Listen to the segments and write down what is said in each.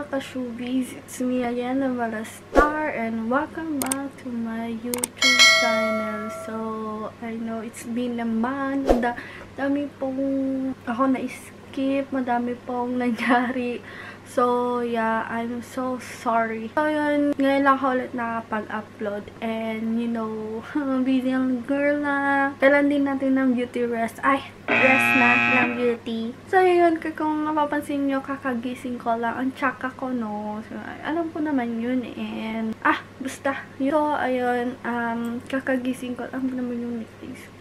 mga ka-showbiz, it's me again, Navala Star, and welcome back to my YouTube channel. So, I know it's been a month, dami pong ako na-skip, madami pong nangyari. So, yeah, I'm so sorry. So, yun, ngayon lang ako ulit nakapag-upload. And, you know, busy ang girl na. Kailan din natin ng beauty rest. Ay, rest na ng beauty. So, yun, kung napapansin nyo, kakagising ko lang. Ang tsaka ko, no. So, alam ko naman yun. And, basta. So, ayun, kakagising ko. Alam ko naman yung Netflix.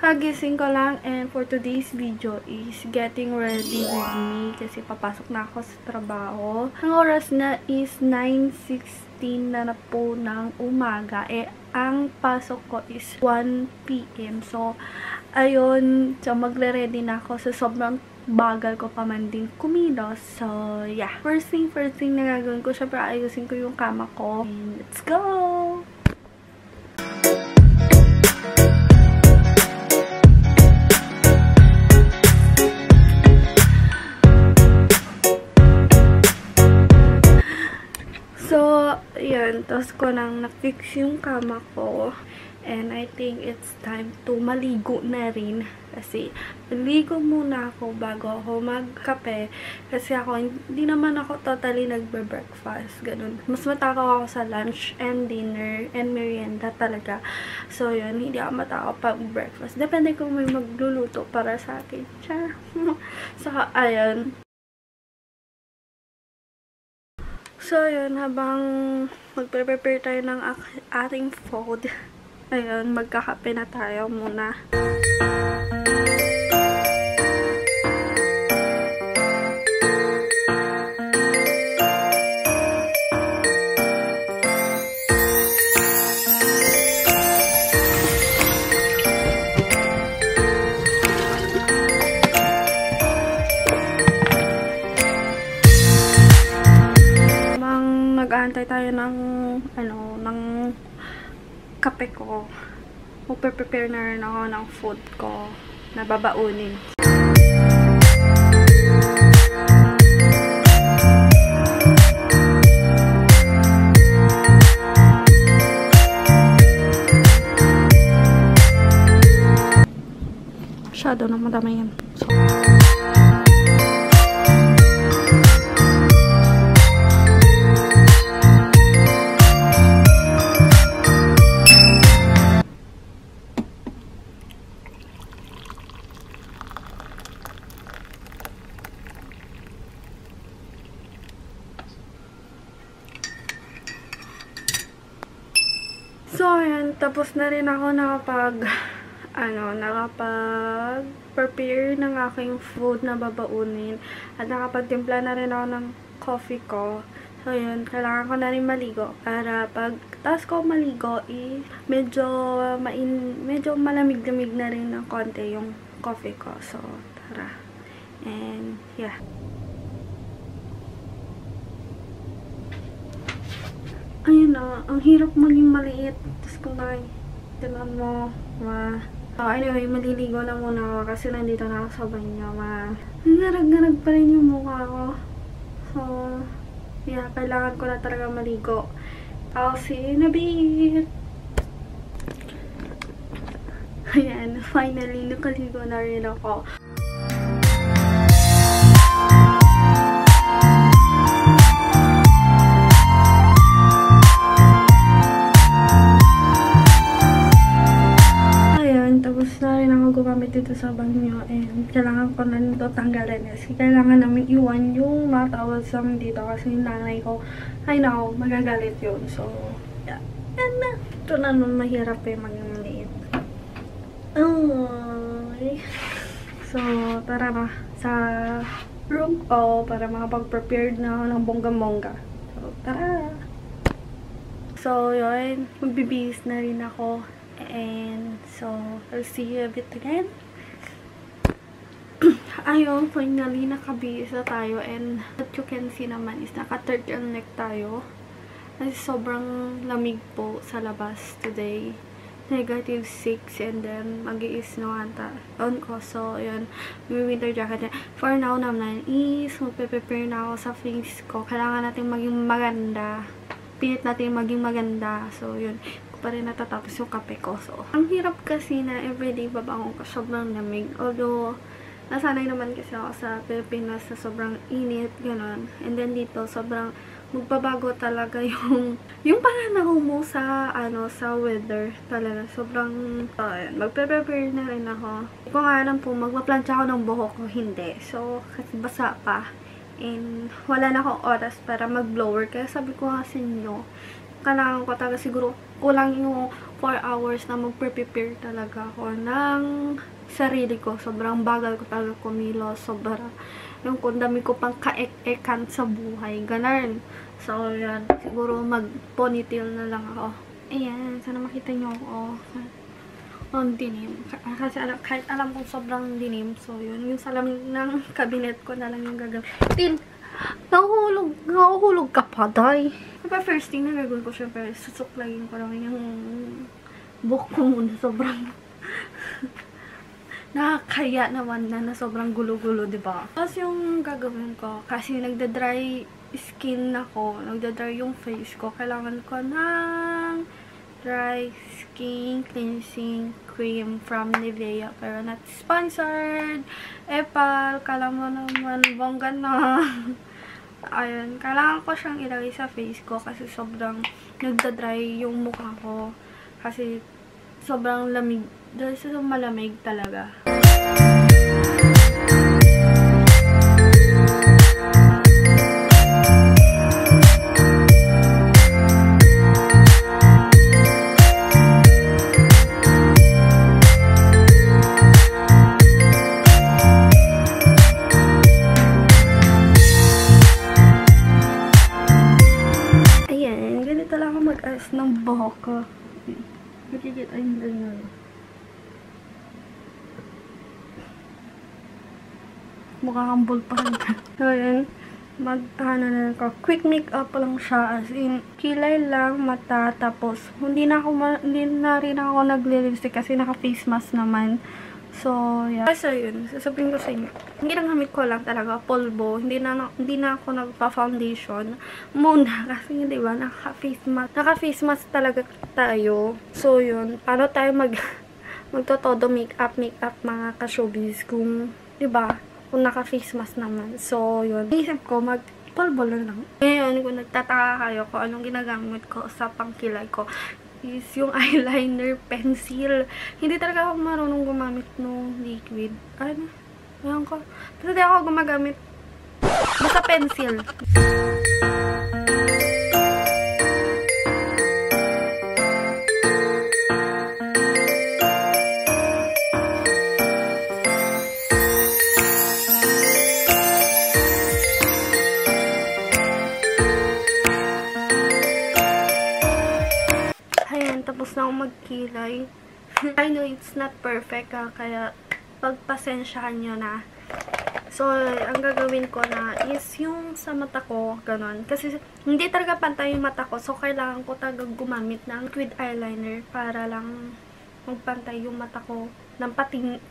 Kagising ko lang, and for today's video is getting ready with me kasi papasok na ako sa trabaho. Ang oras na is 9:16 na po ng umaga. Ang pasok ko is 1 PM. So, ayun, so magre-ready na ako sa sobrang bagal ko pa man din kumilos. So, yeah. First thing na gagawin ko, syempre ayusin ko yung kama ko. And let's go! So, yun. Tapos ko nang na-fix yung kama ko. And I think it's time to maligo na rin. Kasi, maligo muna ako bago ako magkape. Kasi hindi naman ako totally nagbe-breakfast. Ganun. Mas matakaw ako sa lunch and dinner and merienda talaga. So, yun. Hindi ako matakaw pag-breakfast. Depende kung may magluluto para sa akin. Char. So, ayun. So, yun, habang magpe-prepare tayo ng ating food, ayun, magkakape na tayo muna. Nag-aantay tayo ng kape ko. Magpe-prepare na rin ako ng food ko na babaunin. Masyado na madami yan. So, ayan, tapos na rin ako nakapag-prepare ng aking food na babaunin. At nakapagtimpla na rin ako ng coffee ko. So, yun, kailangan ko na rin maligo. Para pag taas ko maligo, medyo malamig-lamig na rin ng konti yung coffee ko. So, tara. And, yeah. Ayun na, ang hirap maging maliit. Tapos kung tinan mo, So, anyway, maliligo na muna ako kasi nandito na ako sa banyo, Nangarag-garag pa rin yung mukha ko. So, yeah, kailangan ko na talaga maligo. I'll see you in a bit. Ayan, finally, nakaligo na rin ako. Gumamit dito sa banyo, and kailangan ko na nito tanggalin kasi kailangan namin iwan yung mga towels namin dito kasi yung nanay ko, I know, magagalit yun. So, yeah. Yan na. Ito na naman mahirap maging maliit. So, tara na sa room ko para makapag-prepared na ako ng bongga-bongga. So, tara! So, yun. Magbibihis na rin ako. And so, I'll see you a bit again. Ayun, finally, nakabihis na tayo. And what you can see naman is naka-turtleneck tayo. Kasi sobrang lamig po sa labas today. -6 and then mag-i-snow ata on ko. So, yun. May winter jacket. For now naman is magpe-prepare na ako sa face ko. Kailangan natin maging maganda. Pilit natin maging maganda. So, yun. Pa rin natatapos yung kape ko. So, ang hirap kasi na everyday babangon ko sobrang lamig. Although, nasanay naman kasi ako sa Pilipinas sa sobrang init, gano'n. And then dito, sobrang magbabago talaga yung pananaw mo sa, sa weather. Talaga, sobrang, magpe-prepare na rin ako. Hindi ko nga alam po, magpaplansya ako ng buhok ko, hindi. So, kasi basa pa. And, wala na akong oras para mag-blower. Kaya sabi ko nga sa inyo, kailangan ko talaga siguro kulang yung 4 hours na mag-prepare talaga ako ng sarili ko. Sobrang bagal ko talaga kumilos. Sobrang yung kundami ko pang kaek-ekan sa buhay. Ganun. So, yan. Siguro mag-ponytail na lang ako. Ayan. Sana makita nyo ako. Ang dinim. Kasi kahit alam kong sobrang dinim. So, yun. Yung salamin ng cabinet ko na lang yung gagawin. Nahuhulog ka pa, day. Diba, first thing na gagawin ko, syempre, susuklayin ko lang yung buhok ko muna. Sobrang nakakaya naman na sobrang gulo-gulo, diba? Tapos yung gagawin ko, kasi nagda-dry skin ako, nagda-dry yung face ko, kailangan ko ng dry skin cleansing cream from Nivea, pero not sponsored. Epal, kala mo naman, bongga na. Ayun, kailangan ko siyang ilagay sa face ko kasi sobrang nagda-dry yung mukha ko. Kasi sobrang lamig. Dahil sa malamig talaga. Ayan, ganito lang ako mag-ayos ng buhok ko. Nakikita yung ganyan. Mukha kang ball pa rin. So, yun. Na ko. Quick makeup lang siya. As in, kilay lang, mata. Tapos, hindi na rin ako nagli-lipstick kasi naka-face mask naman. So, yeah. So, yun. Sasabihin ko sa inyo. Ang ginagamit ko lang talaga, polvo. Hindi na ako nagpa-foundation muna. Kasi, di ba, naka-face mask. Naka-face mask talaga tayo. So, yun. Paano tayo magtotodo makeup mga ka-showbiz kung, di ba, kung naka-face mask naman. So, yun. Isip ko, mag-polvo lang. Ngayon, kung nagtataka kayo kung anong ginagamit ko sa pangkilay ko, is yung eyeliner pencil. Hindi talaga ako marunong gumamit ng liquid. Ano? Ayan ko. Basta di ako gumagamit. Basta pencil. Tapos na ako magkilay. I know it's not perfect kaya pagpasensyahan nyo na. So, ang gagawin ko na is yung sa mata ko, ganon. Kasi hindi talaga pantay yung mata ko. So, kailangan ko talaga gumamit ng liquid eyeliner para lang magpantay yung mata ko ng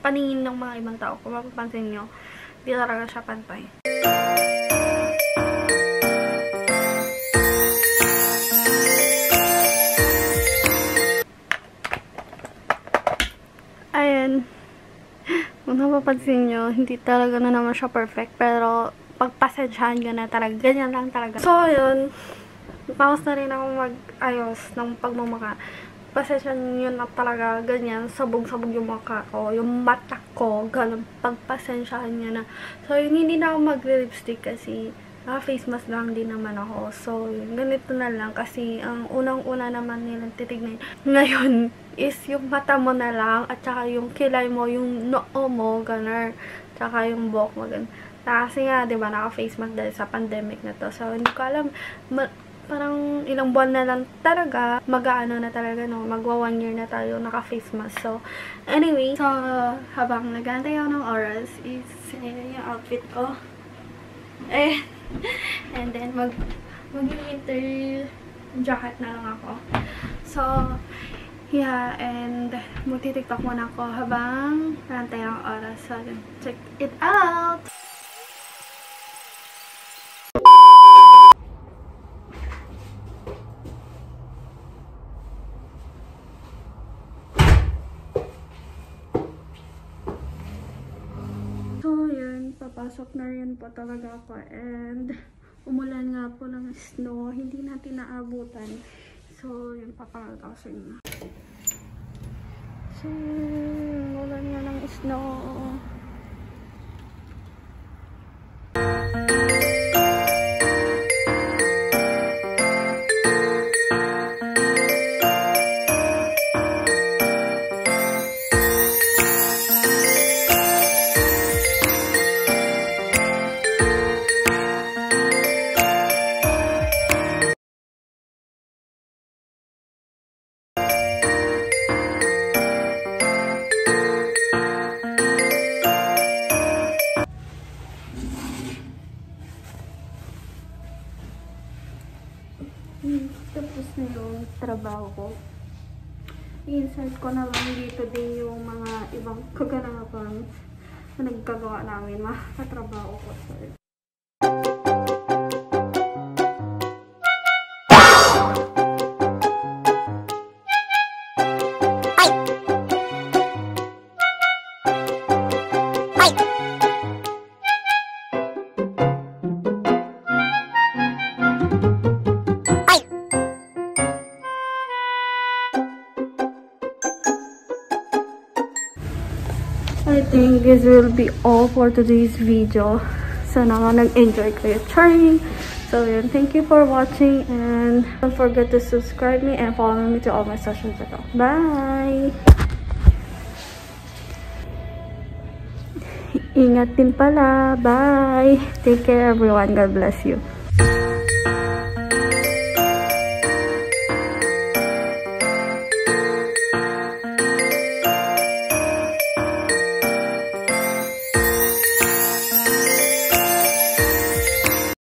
paningin ng mga ibang tao. Kung mapapansin nyo, hindi talaga siya pantay. Ayan. Kung napapansin nyo, hindi talaga na naman siya perfect. Pero, pagpasensyahan nyo na talaga. Ganyan lang talaga. So, yun. Paus na rin ako mag-ayos ng pagmamukha. Pasensyahan nyo na talaga. Ganyan. Sabog-sabog yung mukha ko. Yung mata ko. Ganun. Pagpasensyahan nyo na. So, yun. Hindi na ako mag-lipstick kasi face mask lang din naman ako. So, yun. Ganito na lang. Kasi, ang unang-una naman nilang titignan ngayon is yung mata mo na lang, at saka yung kilay mo, yung noo mo, gano'n, tsaka yung buhok mo, gano'n. Kasi nga, diba, naka-face mask dahil sa pandemic na to. So, hindi ko alam, parang ilang buwan na lang talaga, mag-aano na talaga, no, magwa 1 year na tayo naka-face mask. So, anyway, so, habang nag-aantay ako ng oras, is, yung outfit ko. And then, mag-winter jacket na lang ako. So, Yeah, and magti-tiktok muna ako habang rantay ang oras. So, check it out! So, yun. Papasok na rin po talaga ako. And umulan nga po ng snow. Hindi natin naabutan. So, yun. Papakal ako sa inyo. So, umulan nga ng snow. Tapos na yung trabaho ko. I-insert ko na lang dito din yung mga ibang kaganapan na nagkagawa namin, mga katrabaho ko. Sorry. I think this will be all for today's video. Sana nag-enjoy kayo trying. So yun, thank you for watching and don't forget to subscribe me and follow me to all my social media. Bye! Ingat din pala. Bye! Take care everyone. God bless you.